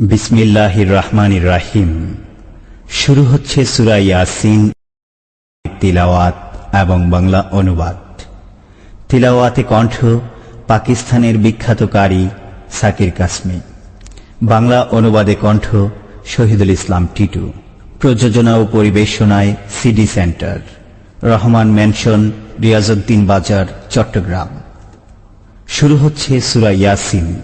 বিসমিল্লাহির রহমানির রহিম। শুরু হচ্ছে সূরা ইয়াসিন। তিলাওয়াত এবং বাংলা অনুবাদ। তিলাওয়াতে কণ্ঠ পাকিস্তানের বিখ্যাত কারি সাকির কাসমি। বাংলা অনুবাদে কণ্ঠ শহীদুল ইসলাম টিটু। প্রযোজনা ও পরিবেশনায় CD center, Rahman mansion, Riazuddin Bazar, Chattogram. শুরু হচ্ছে সূরা ইয়াসিন।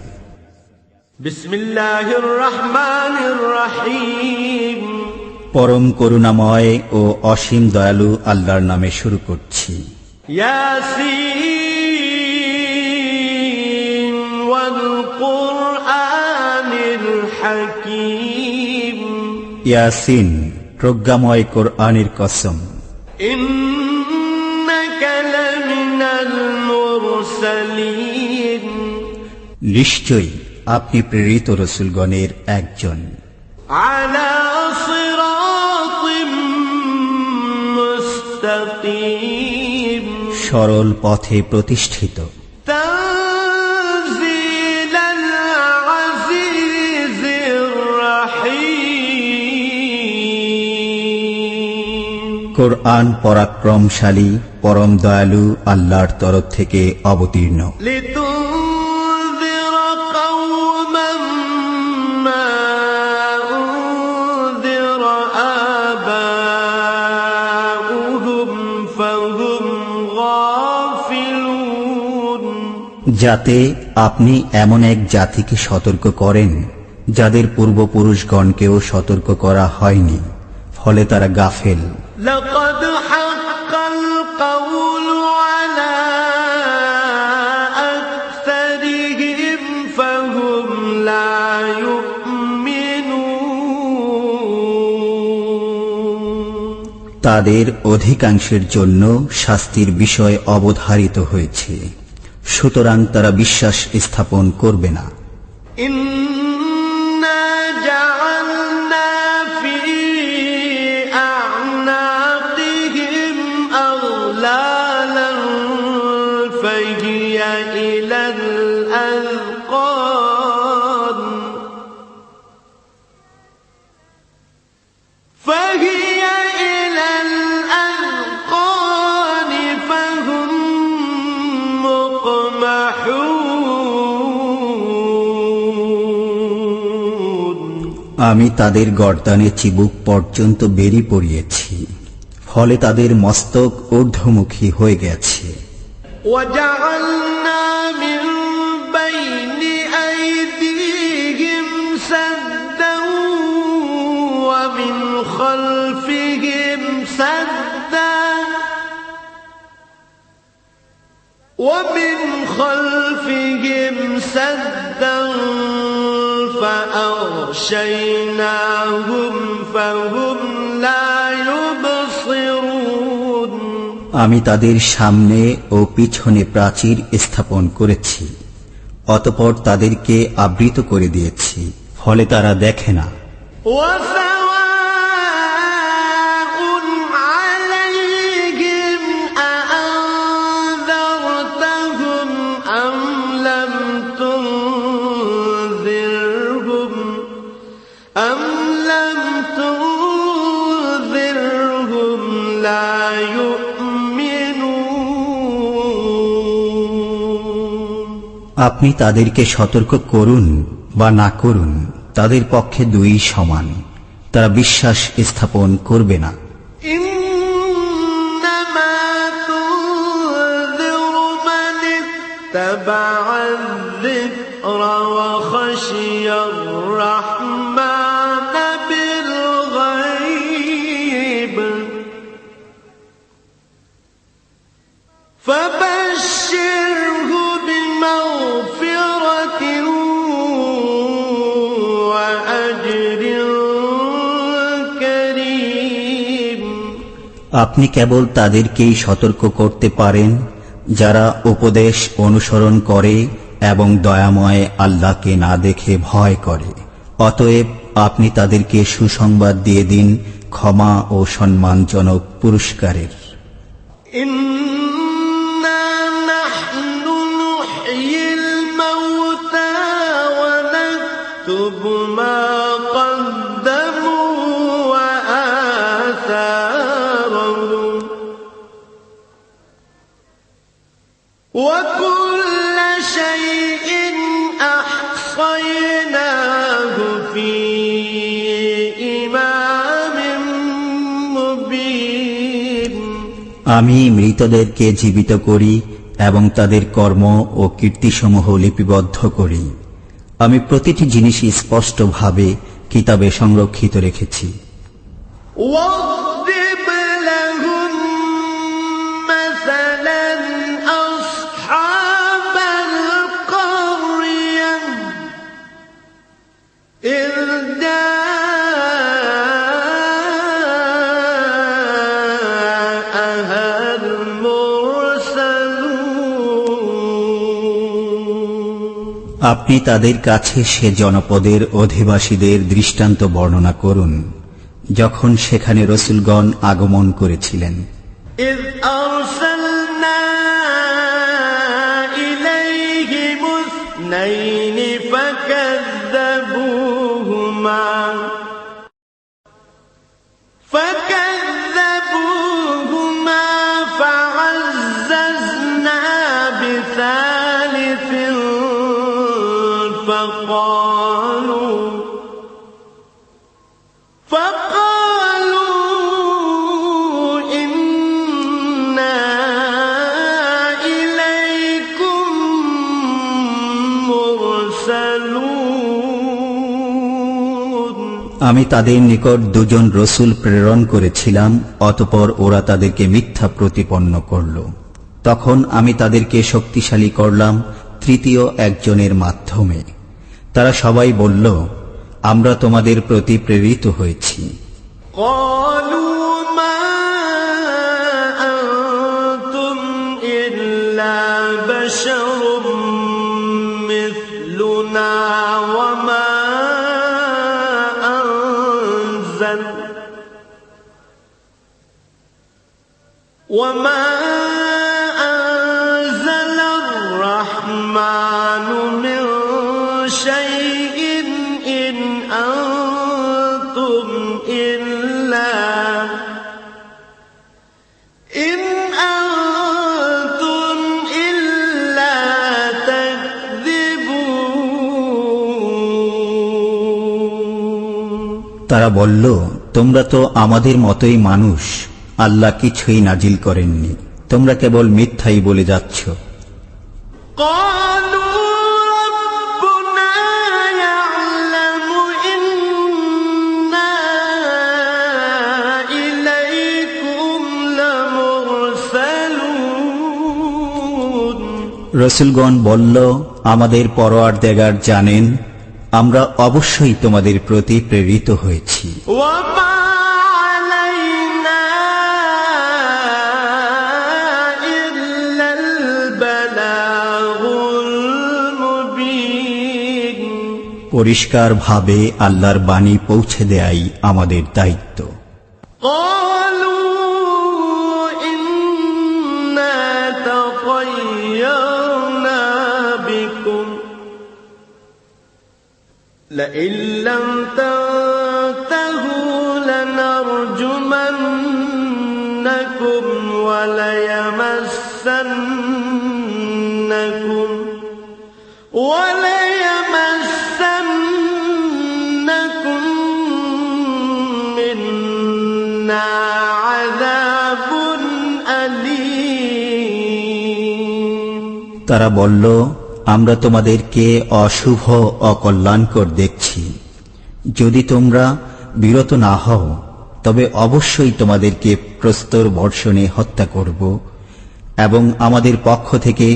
বিসমিল্লাহির রহমানির রহিম। পরম করুণাময় ও অসীম দয়ালু আল্লাহর নামে শুরু করছি। ইয়াসিন ওয়াল কুরআনিল হাকীম। ইয়াসিন, প্রজ্ঞাময় কোরআনের কসম। ইন্নাকা লামিনাল মুরসালিন। নিশ্চয়ই আপনি প্রেরিত রসুলগণের একজন। আলা সিরাতিম মুস্তাকিম। সরল পথে প্রতিষ্ঠিত। তানজিলাল আজিজির রাহিম। কোরআন পরাক্রমশালী, পরম দয়ালু আল্লাহর তরফ থেকে অবতীর্ণ। যাতে আপনি এমন এক জাতিকে সতর্ক করেন যাদের পূর্বপুরুষগণকেও সতর্ক করা হয়নি, ফলে তারা গাফেল। লাকাদ হাক্কাল কাওলু আলা আকসারিহিম ফাহুম লা ইউমিনুন। তাদের অধিকাংশের জন্য শাস্তির বিষয় অবধারিত হয়েছে, সুতরাং তারা বিশ্বাস স্থাপন করবে না। ইন্না জাআলনা ফি আ'নাকিহিম আগলালান ফাহিয়া ইলাল আযকান ফাহিয়া ইলাল আযকান ফাহুম আমি তাদের গর্দানে চিবুক পর্যন্ত বেরি পড়িয়েছি, ফলে তাদের মস্তক ঊর্ধ্বমুখী হয়ে গেছে। وَجَعَلْنَا مِنْ بَيْنِ أَيْدِيهِمْ سَدًّا وَمِنْ خَلْفِهِمْ سَدًّا فَأَغْشَيْنَاهُمْ فَهُمْ لَا يُبْصِرُونَ। আমি তাদের সামনে ও পিছনে প্রাচীর স্থাপন করেছি, অতঃপর তাদেরকে আবৃত করে দিয়েছি, ফলে তারা দেখে না। আপনি তাদেরকে সতর্ক করুন বা না করুন, তাদের পক্ষে দুই সমান, তারা বিশ্বাস স্থাপন করবে না। ইন্নামা তুনযিরু মান ইত্তাবা'আ যিকরা ওয়া খাশিয়ার রাহমান বিল গায়ব ফাবাশশিরহু বিমাগফিরাতিন ওয়া আজরিন কারীম। আপনি কেবল তাদেরকেই সতর্ক করতে পারেন যারা উপদেশ অনুসরণ করে এবং দয়াময় আল্লাহকে না দেখে ভয় করে। অতএব আপনি তাদেরকে সুসংবাদ দিয়ে দিন ক্ষমা ও সম্মানজনক পুরস্কারের। ইন্না নাহনু নুহয়িল মাউতা ওয়া নাকতুবু نكتب ما قدموا وآثارهم وكل شيء أحصيناه في إمام مبين আমি মৃতদেরকে জীবিত করি এবং তাদের কর্ম ও কীর্তিসমূহ লিপিবদ্ধ করি। আমি প্রতিটি জিনিসই স্পষ্টভাবে কিতাবে সংরক্ষিত রেখেছি। واضرب لهم مثلا أصحاب القرية إذ جاءها المرسلون আপনি তাদের কাছে সে জনপদের অধিবাসীদের দৃষ্টান্ত বর্ণনা করুন যখন সেখানে রসূলগণ আগমন করেছিলেন। إذ أرسلنا إليهم اثنين فكذبوهما فعززنا بثالث فقالوا إنا إليكم مرسلون আমি তাদের নিকট দুজন রসূল প্রেরণ করেছিলাম, অতঃপর ওরা তাদেরকে মিথ্যা প্রতিপন্ন করল। তখন আমি তাদেরকে শক্তিশালী করলাম তৃতীয় একজনের মাধ্যমে। তারা সবাই বলল, আমরা তোমাদের প্রতি প্রেরিত হয়েছি। قالوا ما أنتم إلا بشر مثلنا وما أنزل الرحمن من شيء إن أنتم إلا تكذبون তারা বলল, তোমরা তো আমাদের মতোই মানুষ, আল্লাহ কিছুই নাজিল করেননি, তোমরা কেবল মিথ্যাই বলে যাচ্ছ। قالوا ربنا يعلم إنا إليكم لمرسلون রসূলগণ বলল, আমাদের পরওয়ারদিগার জানেন আমরা অবশ্যই তোমাদের প্রতি প্রেরিত হয়েছি। وما علينا إلا البلاغ المبين পরিষ্কারভাবে আল্লাহর বাণী পৌঁছে দেয়াই আমাদের দায়িত্ব। قالوا إنا تطيرنا بكم لئن لم تنتهوا لنرجمنكم وليمسنكم منا عذاب أليم তারা বলল, আমরা তোমাদেরকে অশুভ অকল্যাণকর দেখছি। যদি তোমরা বিরত না হও তবে অবশ্যই তোমাদেরকে প্রস্তর বর্ষণে হত্যা করব এবং আমাদের পক্ষ থেকে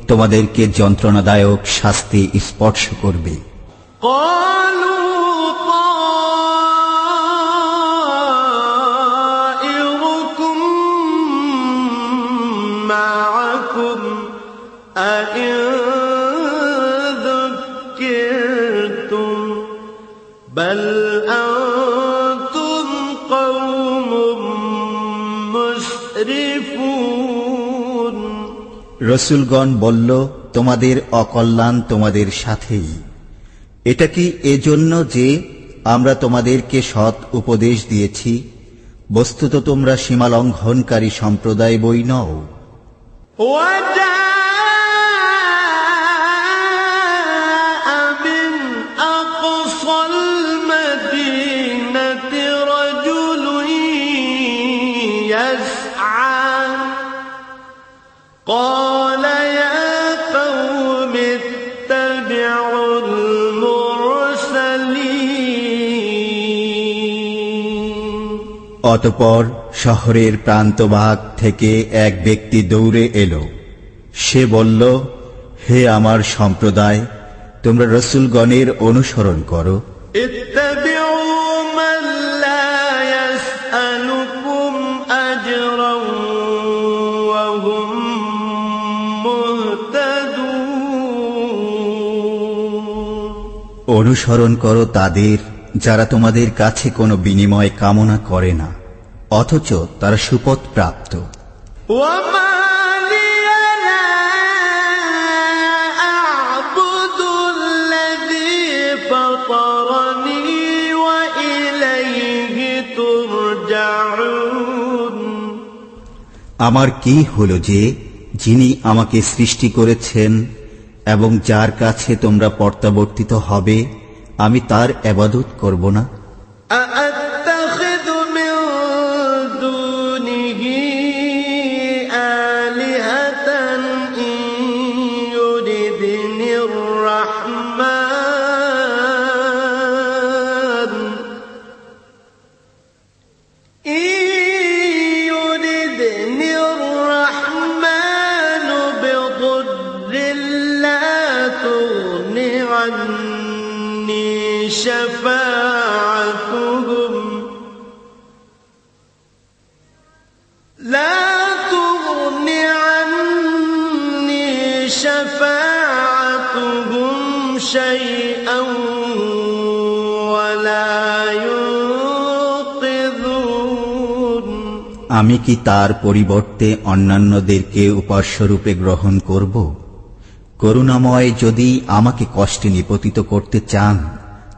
তোমাদেরকে যন্ত্রণাদায়ক শাস্তি স্পর্শ করবে। قالوا طائركم معكم أئن ذكرتم بل أنتم قوم مسرفون রসূলগণ বলল, তোমাদের অকল্যাণ তোমাদের সাথেই, এটা কি এজন্য যে আমরা তোমাদেরকে সৎ উপদেশ দিয়েছি? বস্তুত তোমরা সীমালঙ্ঘনকারী সম্প্রদায় বই নও। قال يا قوم اتبعوا المرسلين অতঃপর শহরের প্রান্তভাগ থেকে এক ব্যক্তি দৌড়ে এলো। সে বলল, হে আমার সম্প্রদায়, তোমরা রাসূলগণের অনুসরণ করো। اتبعوا من لا يسألكم أجرا وهم مهتدون অনুসরণ করো তাদের যারা তোমাদের কাছে কোনো বিনিময় কামনা করে না, অথচ তারা সুপথ প্রাপ্ত। وما لي لا أعبد الذي فطرني وإليه ترجعون আমার কি হলো যে যিনি আমাকে সৃষ্টি করেছেন এবং যার কাছে তোমরা প্রত্যাবর্তিত হবে, আমি তার ইবাদত করব না? أأتخذ من دونه آلهة إن يردني الرحمن بضر لا تغن عني شفاعتهم شيئا ولا ينقذون আমি কি তার পরিবর্তে অন্যান্যদেরকে উপাস্যরূপে গ্রহণ করব? করুণাময় যদি আমাকে কষ্টে নিপতিত করতে চান,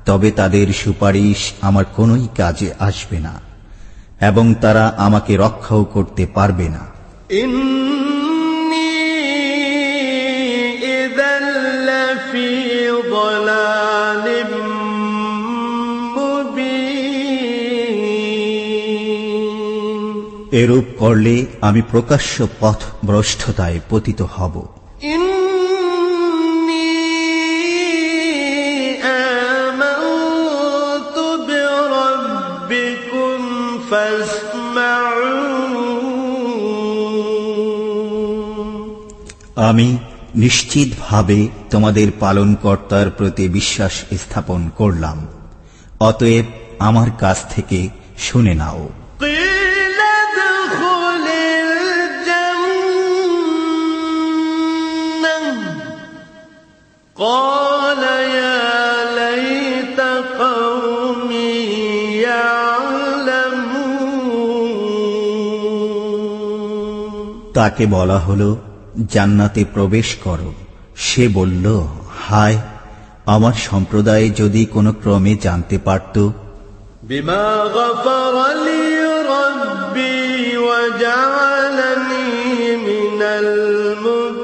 তবে তাদের সুপারিশ আমার কোনোই কাজে আসবে না এবং তারা আমাকে রক্ষাও করতে পারবে না। إني إذا لفي ضلال مبين এরূপ করলে আমি প্রকাশ্য পথ ভ্রষ্টতায় পতিত হব। إني آمنت بربكم فاسمعون আমি নিশ্চিতভাবে তোমাদের পালনকর্তার প্রতি বিশ্বাস স্থাপন করলাম, অতএব আমার কাছ থেকে শুনে নাও। قيل ادخل الجنة قال يا ليت قومي يعلمون তাকে বলা হলো, জান্নাতে প্রবেশ করো। সে বলল, হায়, আমার সম্প্রদায় যদি কোনো ক্রমে জানতে পারত। بما غفر لي ربي وجعلني من المكرمين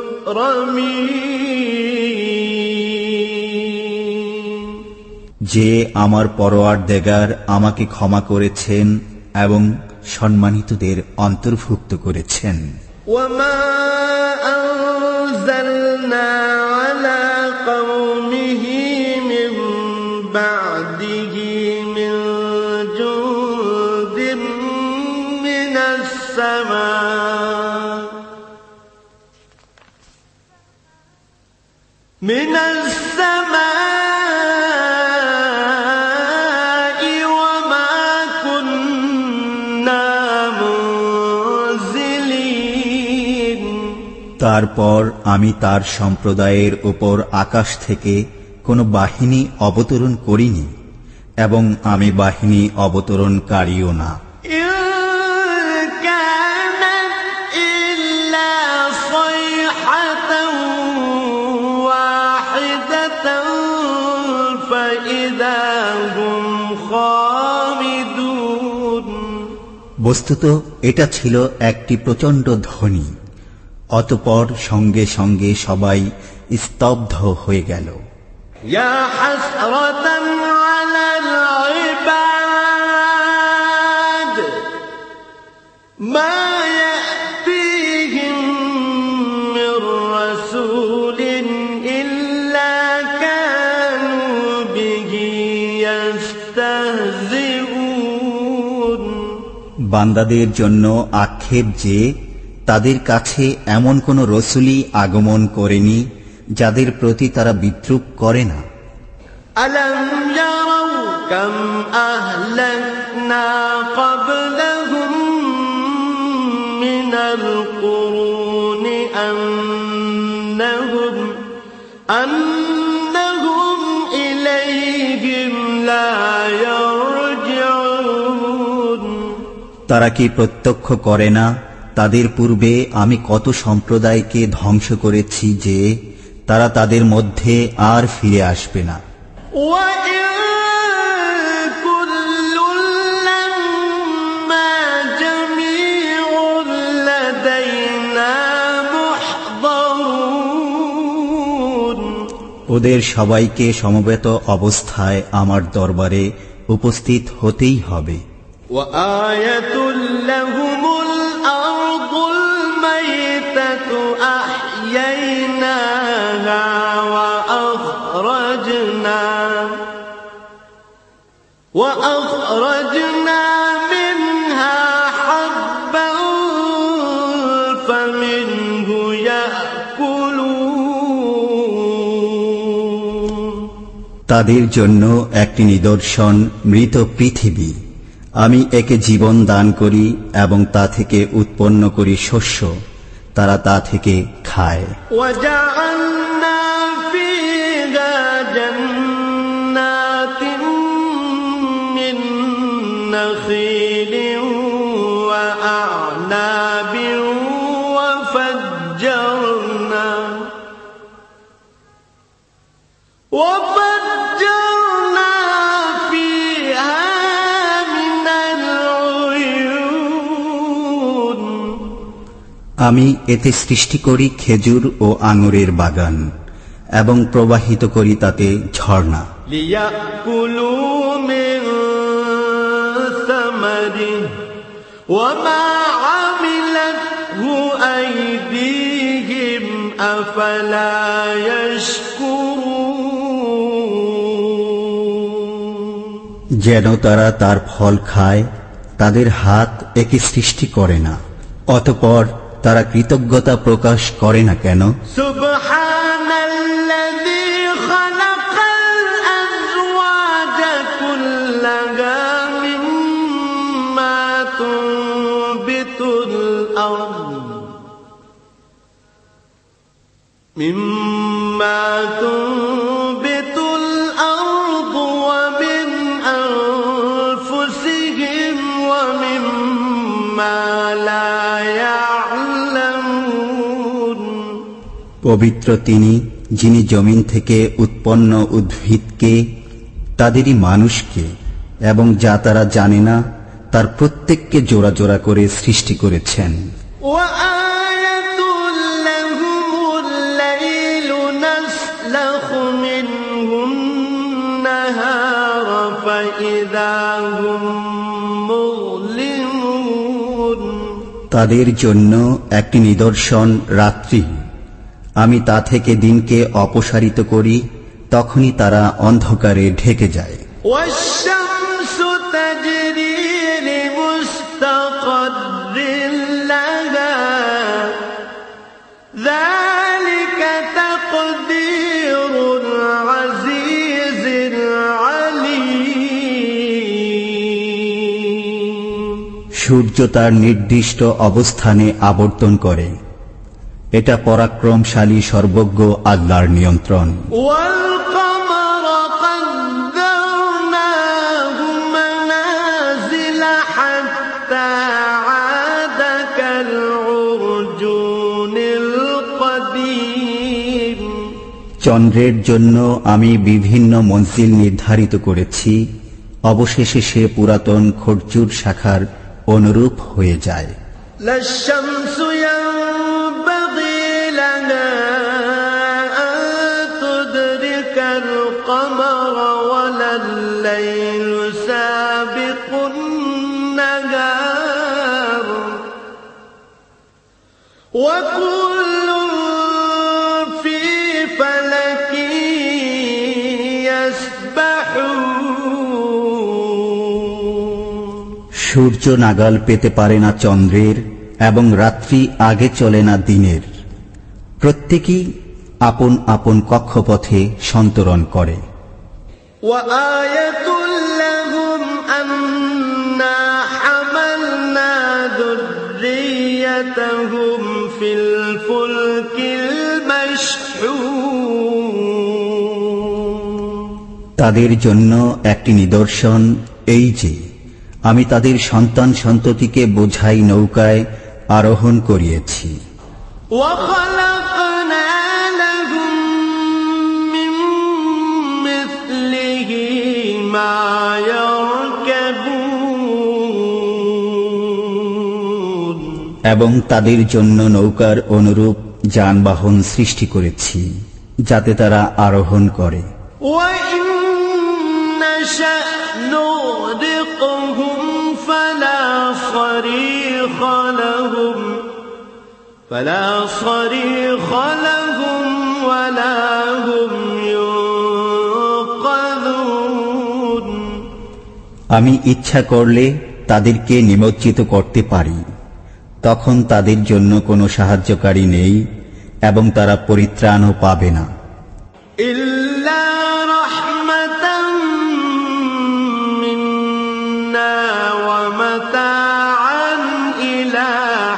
যে আমার পরওয়ারদিগার আমাকে ক্ষমা করেছেন এবং সম্মানিতদের অন্তর্ভুক্ত করেছেন। وما أنزلنا على قومه من بعده من جند من السماء وما كنا منزلين তারপর আমি তার সম্প্রদায়ের উপর আকাশ থেকে কোনো বাহিনী অবতরণ করিনি এবং আমি বাহিনী অবতরণকারীও না। إن كانت إلا صيحة واحدة هم خامدون বস্তুত এটা ছিল একটি প্রচণ্ড ধ্বনি। অতঃপর সঙ্গে সঙ্গে সবাই স্তব্ধ হয়ে গেল। يا حسرة على العباد ما يأتيهم من رسول إلا كانوا به يستهزئون বান্দাদের জন্য আক্ষেপ যে তাদের কাছে এমন কোন রসূলই আগমন করেনি যাদের প্রতি তারা বিদ্রূপ করে না। ألم يروا كم أهلكنا قبلهم من القرون أنهم إليهم لا يرجعون তারা কি প্রত্যক্ষ করে না তাদের পূর্বে আমি কত সম্প্রদায়কে ধ্বংস করেছি যে তারা তাদের মধ্যে আর ফিরে আসবে না। وإن كل لما جميع لدينا محضرون ওদের সবাইকে সমবেত অবস্থায় আমার দরবারে উপস্থিত হতেই হবে। وآية لهم الأرض الميتة أحييناها وأخرجنا منها حبا فمنه يأكلون তাদের জন্য একটি নিদর্শন মৃত পৃথিবী। আমি একে জীবন দান করি এবং তা থেকে উৎপন্ন করি শস্য, তারা তা থেকে খায়। وجعلنا فيها جنات من نخيل وأعناب وفجرنا فيها من العيون আমি এতে সৃষ্টি করি খেজুর ও আঙুরের বাগান এবং প্রবাহিত করি তাতে ঝর্ণা। ليأكلوا من ثمره وما عملته أيديهم أفلا يشكرون যেন তারা তার ফল খায়, তাদের হাত একে সৃষ্টি করে না, অতঃপর তারা কৃতজ্ঞতা প্রকাশ করে না কেন? سبحان الذي خلق الأزواج كلها مما تنبت الأرض ومن أنفسهم ومما لا يعلمون পবিত্র তিনি, যিনি জমিন থেকে উৎপন্ন উদ্ভিদকে, তাদেরই মানুষকে এবং যা তারা জানে না তার প্রত্যেককে জোড়া জোড়া করে সৃষ্টি করেছেন। وآية لهم الليل نسلخ منه النهار فإذا هم مظلمون তাদের জন্য একটি নিদর্শন রাত্রি, আমি তা থেকে দিনকে অপসারিত করি, তখনই তারা অন্ধকারে ঢেকে যায়। والشمس تجري لمستقر لها ذلك تقدير العزيز العليم সূর্য তার নির্দিষ্ট অবস্থানে আবর্তন করে, এটা পরাক্রমশালী সর্বজ্ঞ আল্লাহর নিয়ন্ত্রণ। والقمر قدرناه منازل حتى عاد كالعرجون القديم চন্দ্রের জন্য আমি বিভিন্ন মঞ্জিল নির্ধারিত করেছি, অবশেষে সে পুরাতন খরচুর শাখার অনুরূপ হয়ে যায়। لا الشمس ينبغي لها أن تدرك القمر ولا الليل سابق النهار وكل في فلك يسبحون। সূর্য নাগাল পেতে পারে না চন্দ্রের, এবং রাত্রি আগে চলে না দিনের। প্রত্যেকেই আপন আপন কক্ষপথে সন্তরণ করে। وآية لهم أنا حملنا ذريتهم في الفلك المشحون। তাদের জন্য একটি নিদর্শন এই যে আমি তাদের সন্তান সন্ততিকে বোঝাই নৌকায় আরোহণ করিয়েছি। وخلقنا لهم من مثله ما يركبون। এবং তাদের জন্য নৌকার অনুরূপ যানবাহন সৃষ্টি করেছি যাতে তারা আরোহণ করে। وإن نشأ نغرقهم فلا صريخ لهم ولا هم ينقذون। আমি ইচ্ছা করলে তাদেরকে নিমজ্জিত করতে পারি, তখন তাদের জন্য কোনো সাহায্যকারী নেই এবং তারা পরিত্রাণও পাবে না। إلا رحمة منا ومتاعا إلى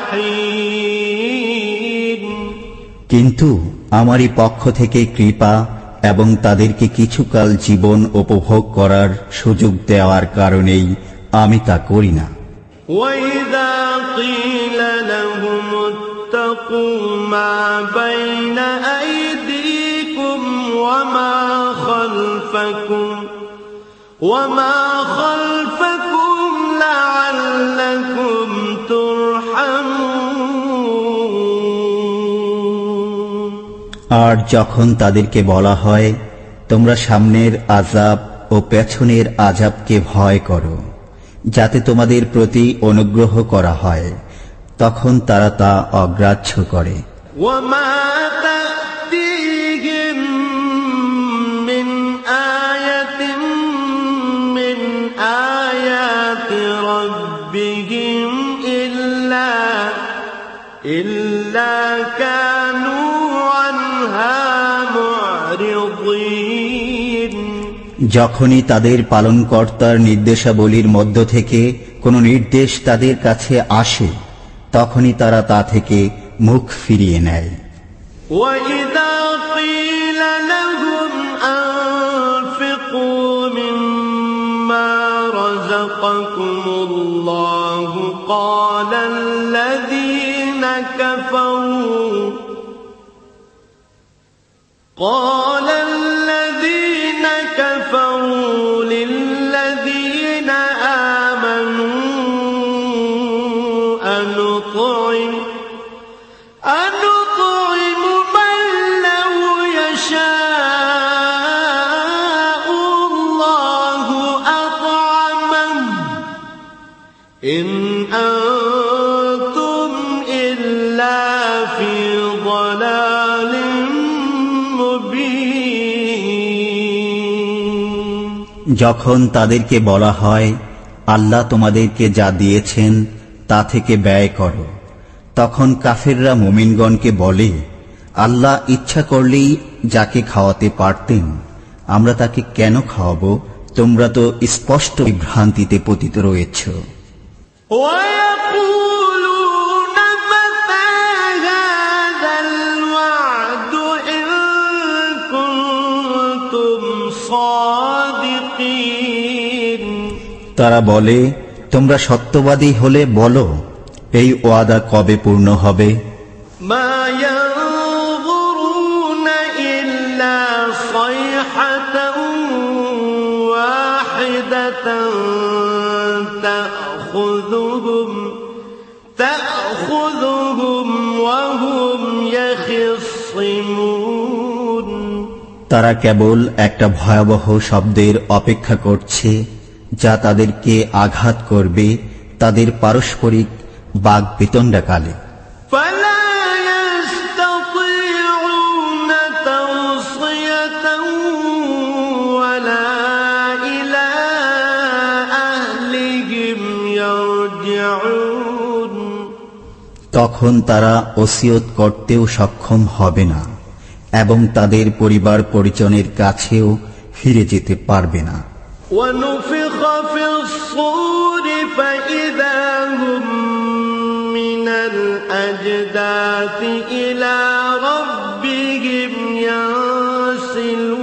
حين। কিন্তু আমারই পক্ষ থেকে কৃপা এবং তাদেরকে কিছুকাল জীবন উপভোগ করার সুযোগ দেওয়ার কারণেই আমি তা করি না। وإذا قيل لهم اتقوا ما بين أيديكم وما خلفكم لعلكم ترحمون। আর যখন তাদেরকে বলা হয় তোমরা সামনের আযাব ও পেছনের আযাবকে ভয় করো যাতে তোমাদের প্রতি অনুগ্রহ করা হয়, তখন তারা তা অগ্রাহ্য করে। وما تأتيهم من آية من آيات ربهم إلا كانوا عنها معرضين। যখনই তাদের পালনকর্তার নির্দেশাবলীর মধ্য থেকে কোনো নির্দেশ তাদের কাছে আসে, তখনই তারা তা থেকে মুখ ফিরিয়ে নেয়। وإذا قيل لهم أنفقوا مما رزقكم الله قال الذين كفروا للذين آمنوا أنطعم من لو يشاء الله أطعمه إن أنتم إلا في ضلال مبين। যখন তাদেরকে বলা হয় আল্লাহ তোমাদেরকে যা দিয়েছেন তা থেকে ব্যয় করো, তখন কাফেররা মুমিনগণকে বলে আল্লাহ ইচ্ছা করলেই যাকে খাওয়াতে পারতেন, আমরা তাকে কেন খাওয়াবো? তোমরা তো স্পষ্ট বিভ্রান্তিতে পতিত রয়েছ। ويقولون متى هذا الوعد إن كنتم صادقين। তারা বলে তোমরা সত্যবাদী হলে বলো এই ওয়াদা কবে পূর্ণ হবে? ما ينظرون إلا واحدة تأخذهم وهم يخصمون তারা কেবল একটা ভয়াবহ শব্দের অপেক্ষা করছে যা তাদেরকে আঘাত করবে তাদের পারস্পরিক বাগবিতণ্ডাকালে। فلا يستطيعون توصية ولا إلى أهلهم يرجعون তখন তারা ওসিয়ত করতেও সক্ষম হবে না এবং তাদের পরিবার পরিজনের কাছেও ফিরে যেতে পারবে না। ونفخ في الصور فإذا هم من الأجداث إلى ربهم ينسلون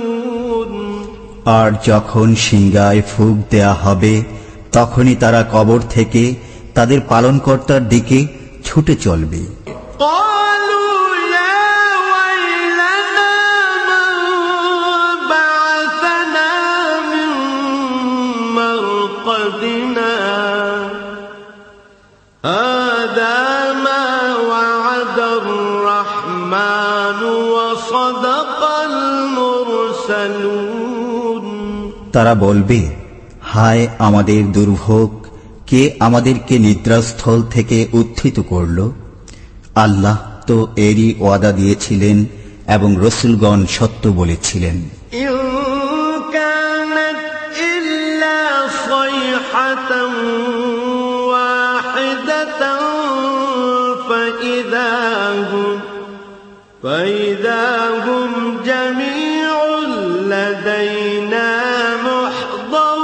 আর যখন সিংহায় ফুঁক দেয়া হবে তখনই তারা কবর থেকে তাদের পালনকর্তার দিকে ছুটে চলবে। قالوا يا ويلنا من بعثنا من مرقدنا هذا ما وعد الرحمن وصدق المرسلون তারা বলবে, হায় আমাদের দুর্ভোগ, কে আমাদেরকে নিদ্রাস্থল থেকে উত্থিত করল? আল্লাহ তো এরই ওয়াদা দিয়েছিলেন এবং রসুলগণ সত্য বলেছিলেন। إن كانت إلا صيحة واحدة فإذا هم جميع لدينا محضرون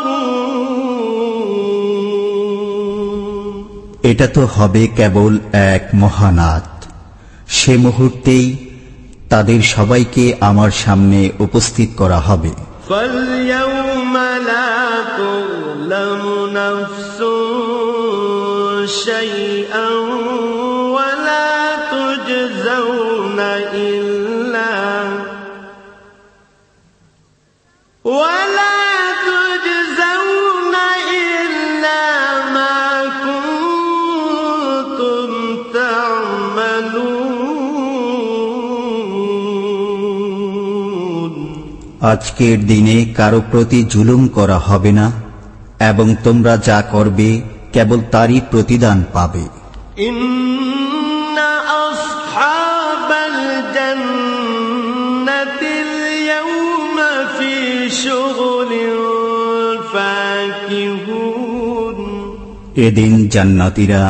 এটা তো হবে কেবল এক মহানাদ, সে মুহূর্তেই তাদের সবাইকে আমার সামনে উপস্থিত করা হবে। فاليوم لا تظلم نفس شيئا ولا تجزون إلا ما كنتم تعملون আজকের দিনে কারো প্রতি জুলুম করা হবে না এবং তোমরা যা করবে কেবল তারই প্রতিদান পাবে। إن أصحاب الجنة اليوم في شغل فاكهون এদিন জান্নাতীরা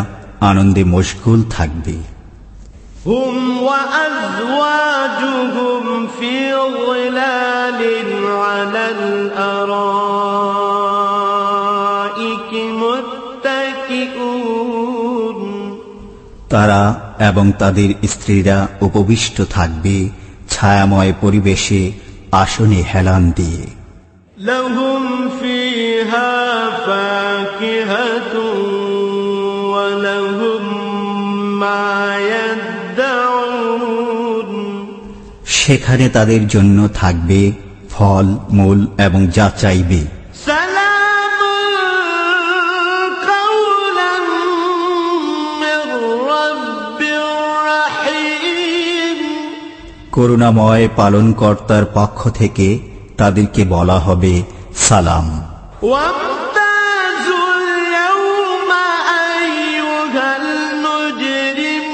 আনন্দে মশগুল থাকবে। هم وأزواجهم في ظلال على الأرائك متكئون তারা এবং তাদের স্ত্রীরা উপবিষ্ট থাকবে ছায়াময় পরিবেশে আসনে হেলান দিয়ে। لهم فيها فاكهة ولهم ما يدعون সেখানে তাদের জন্য থাকবে ফল মূল এবং যা চাইবে। سلام قولا من رب رحيم করুণাময় পালনকর্তার পক্ষ থেকে তাদেরকে বলা হবে সালাম। وامتازوا اليوم أيها المجرمون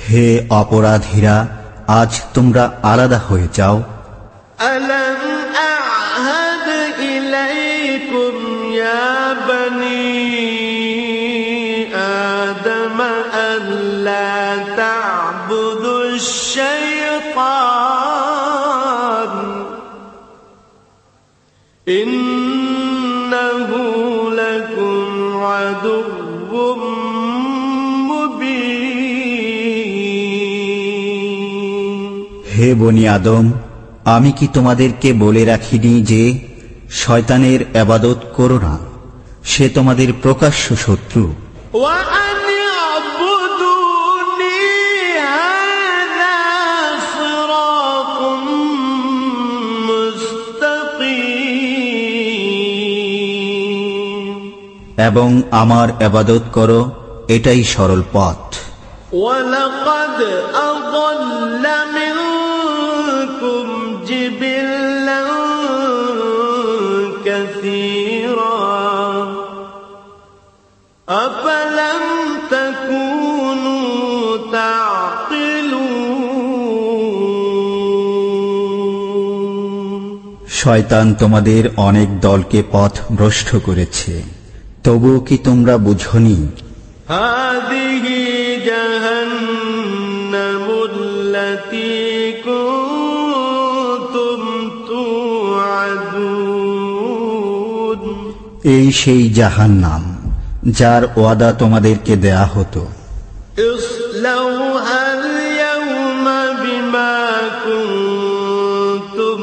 হে অপরাধীরা, আজ তোমরা আলাদা হয়ে যাও। ألم أعهد إليكم يا بني آدم ألا تعبدوا الشيطان إنه لكم عدو مبين হে বনি আদম, আমি কি তোমাদেরকে বলে রাখিনি যে শয়তানের ইবাদত করো না? সে তোমাদের প্রকাশ্য শত্রু। وأن اعبدوني هذا صراط مستقيم এবং আমার ইবাদত করো, এটাই সরল পথ। ولقد أضل منكم جبلا كثيرا أفلم تكونوا تعقلون শয়তান তোমাদের অনেক দলকে পথ ভ্রষ্ট করেছে, তবুও কি তোমরা বুঝনি? هذه جهنم التي كنتم توعدون এই সেই জাহান্নাম যার ওয়াদা তোমাদেরকে দেয়া হতো। اصلوها اليوم بما كنتم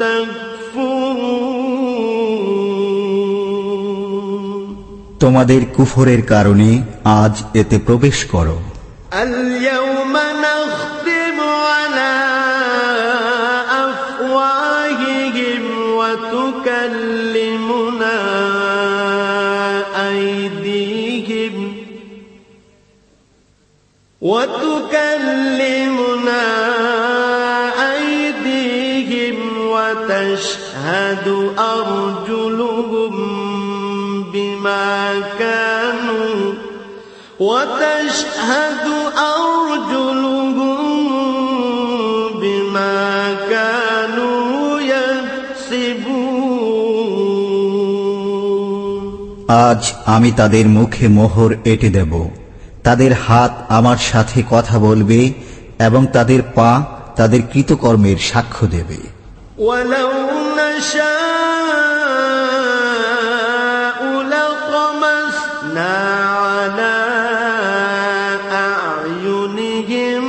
تكفرون তোমাদের কুফরের কারণে আজ এতে প্রবেশ করো। اليوم نختم على أفواههم وتكلمنا أيديهم وتشهد أرجلهم بما كانوا يكسبون আজ আমি তাদের মুখে মোহর এঁটে দেব, তাদের হাত আমার সাথে কথা বলবে এবং তাদের পা তাদের কৃতকর্মের সাক্ষ্য দেবে। ولو نشاء لطمسنا على أعينهم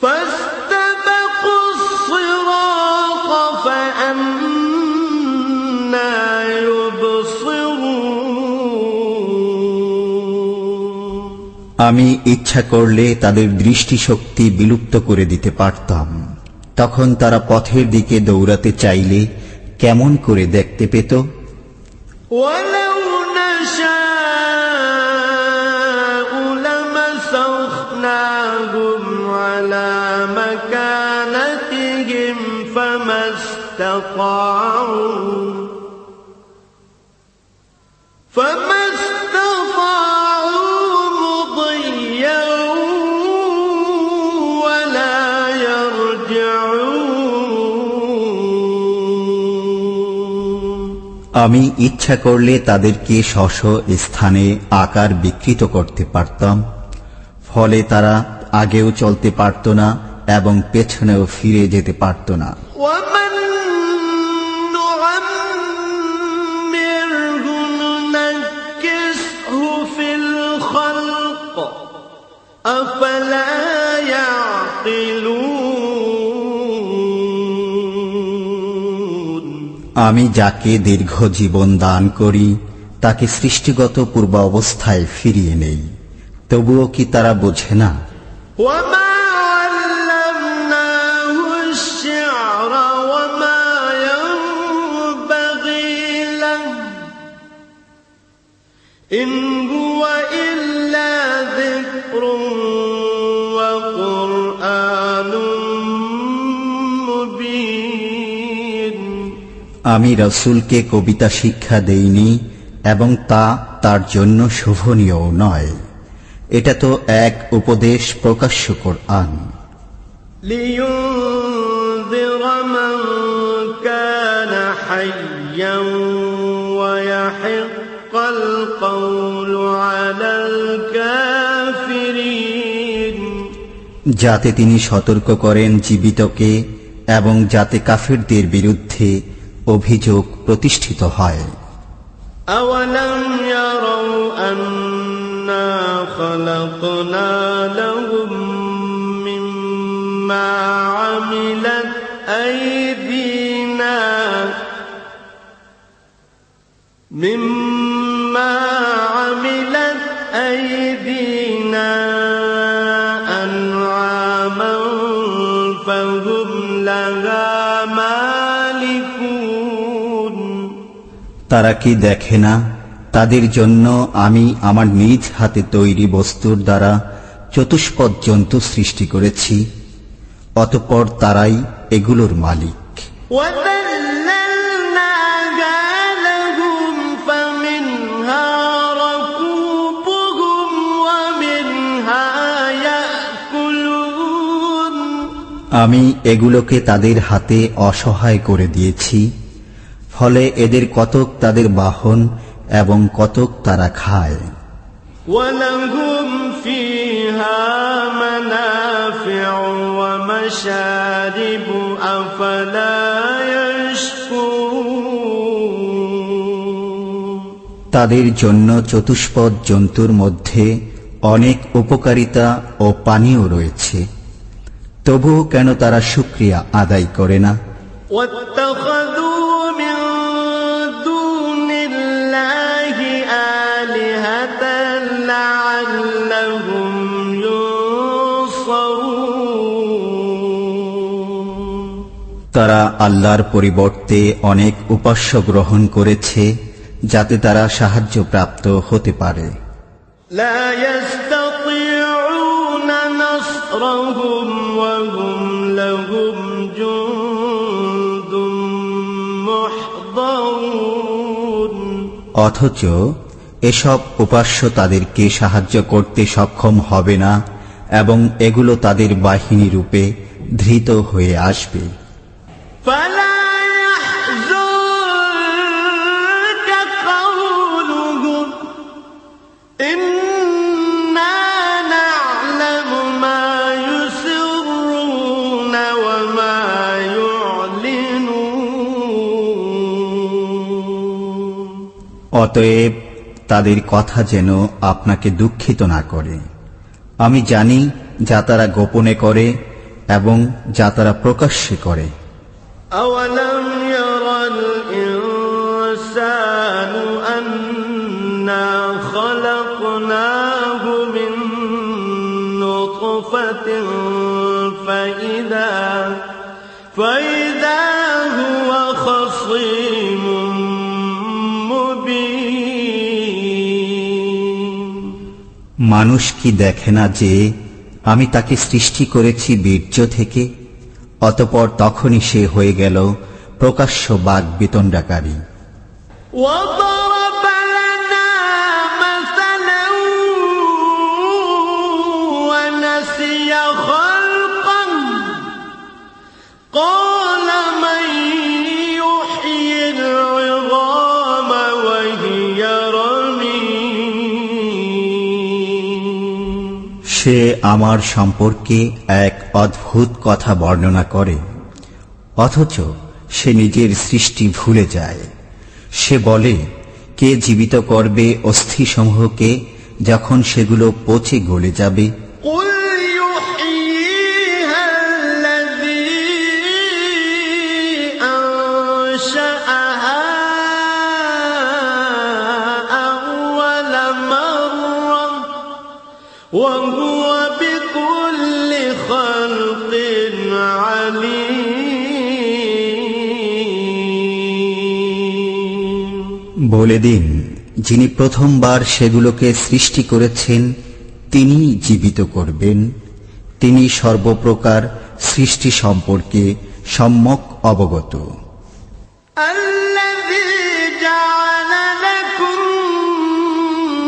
فاستبقوا الصراط فأنى يبصرون আমি ইচ্ছা করলে তাদের দৃষ্টিশক্তি বিলুপ্ত করে দিতে পারতাম, তখন তারা পথের দিকে দৌড়াতে চাইলে কেমন করে দেখতে পেত? ولو نشاء لمسخناهم على مكانتهم فما استطاعوا مضيا ولا يرجعون আমি ইচ্ছা করলে তাদেরকে স্ব-স্ব স্থানে আকার বিকৃত করতে পারতাম, ফলে তারা আগেও চলতে পারত না এবং পেছনেও ফিরে যেতে পারত না। ومن نعمره ننكسه في الخلق أفلا يعقلون আমি যাকে দীর্ঘ জীবন দান করি তাকে সৃষ্টিগত পূর্ব অবস্থায় ফিরিয়ে নেই, তবুও কি তারা বোঝে না? وما علمناه الشعر وما ينبغي له إن هو إلا ذكر وقرآن مبين আমি রাসূলকে কবিতা শিক্ষা দেইনি এবং তা তার জন্য শোভনীয় নয়, এটা তো এক উপদেশ প্রকাশ্য কোরআন। لينذر من كان حيا ويحق القول على الكافرين যাতে তিনি সতর্ক করেন জীবিতকে এবং যাতে কাফিরদের বিরুদ্ধে অভিযোগ প্রতিষ্ঠিত হয়। أولم يروا أنا خلقنا لهم مما عملت أيدينا أنعاما فهم لها مالكون তারা কি দেখে না তাদের জন্য আমি আমার নিজ হাতে তৈরি বস্তুর দ্বারা চতুষ্পদ জন্তু সৃষ্টি করেছি, অতঃপর তারাই এগুলোর মালিক। وَذَلَّلْنَاهَا لَهُمْ فَمِنْهَا رَكُوبُهُمْ وَمِنْهَا يَأْكُلُونَ আমি এগুলোকে তাদের হাতে অসহায় করে দিয়েছি, ফলে এদের কতক তাদের বাহন এবং কতক তারা খায়। وَلَهُمْ فِيهَا مَنَافِعُ وَمَشَارِبُ أَفَلَا يَشْكُرُونَ তাদের জন্য চতুষ্পদ জন্তুর মধ্যে অনেক উপকারিতা ও পানীয় রয়েছে, তবুও কেন তারা শুকরিয়া আদায় করে না? وَاتَّخَذُوا مِن دُونِ اللَّهِ آلِهَةً لَّعَلَّهُمْ يُنصَرُونَ তারা আল্লাহর পরিবর্তে অনেক উপাস্য গ্রহণ করেছে যাতে তারা সাহায্যপ্রাপ্ত হতে পারে। لا يستطيعون نصرهم وهم لهم جند محضرون অথচ এসব উপাস্য তাদেরকে সাহায্য করতে সক্ষম হবে না এবং এগুলো তাদের বাহিনী রূপে ধৃত হয়ে আসবে। فلا يحزنك قولهم إنا نعلم ما يسرون وما يعلنون অতএব তাদের কথা যেন আপনাকে দুঃখিত না করে। আমি জানি যা তারা গোপনে করে এবং যা তারা প্রকাশ্যে করে। أولم ير الإنسان أنا خلقناه من نطفة فإذا هو خصيم مبين মানুষ কি দেখে না যে আমি তাকে সৃষ্টি করেছি বীর্য থেকে, অতঃপর তখনই সে হয়ে গেল প্রকাশ্য বাক বিতণ্ডাকারী। وضرب لنا مثلا ونسي خلقه قال من يحيي العظام وهي رميم সে আমার সম্পর্কে এক অদ্ভুত কথা বর্ণনা করে, অথচ সে নিজের সৃষ্টি ভুলে যায়। সে বলে, কে জীবিত করবে অস্থিসমূহকে যখন সেগুলো পচে গলে যাবে? قل يحييها الذي أنشأها أول مرة وهو بكل خلق عليم বলে দিন, যিনি প্রথমবার সেগুলোকে সৃষ্টি করেছেন তিনি জীবিত করবেন, তিনি সর্বপ্রকার সৃষ্টি সম্পর্কে সম্যক অবগত। الذي جعل لكم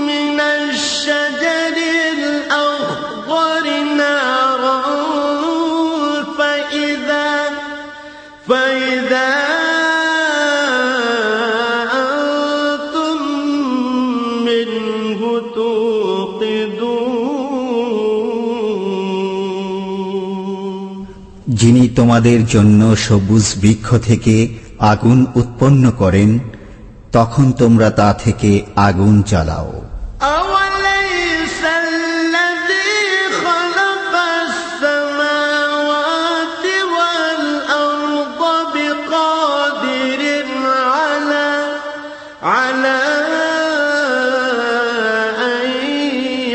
من الشجر الأخضر نارا فإذا أنتم منه توقدون যিনি তোমাদের জন্য সবুজ বৃক্ষ থেকে আগুন উৎপন্ন করেন, তখন তোমরা তা থেকে আগুন জ্বালাও। أوليس الذي خلق السماوات والأرض بقادر على أن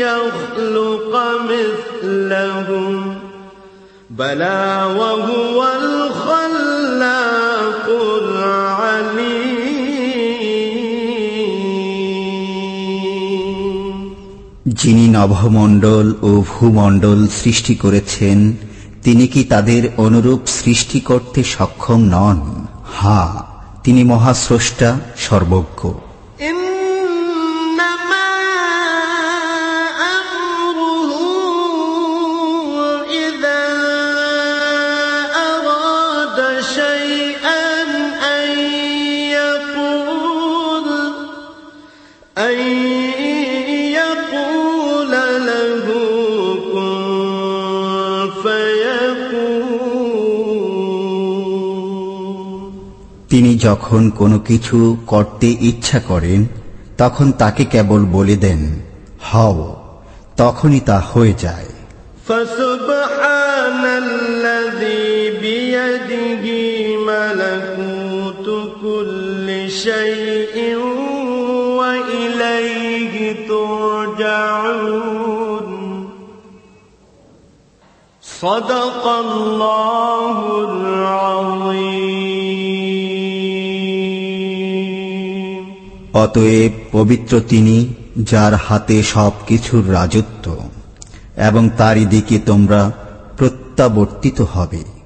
يخلق مثلهم بلى وهو الخلاق العليم যিনি নভমণ্ডল ও ভূমণ্ডল সৃষ্টি করেছেন, তিনি কি তাদের অনুরূপ সৃষ্টি করতে সক্ষম নন? হ্যাঁ, তিনি মহাস্রষ্টা, সর্বজ্ঞ। إنما أمره إذا أراد شيئا أن يقول له كن فيكون। তিনি যখন কোনো কিছু করতে ইচ্ছা করেন, তখন তাকে কেবল বলে দেন, হও, তখনই তা হয়ে যায়। فسبحان الذي بيده ملكوت كل شيء وإليه ترجعون صدق الله العظيم। অতএব পবিত্র তিনি, যার হাতে সব কিছুর রাজত্ব, এবং তারই দিকে তোমরা প্রত্যাবর্তিত হবে।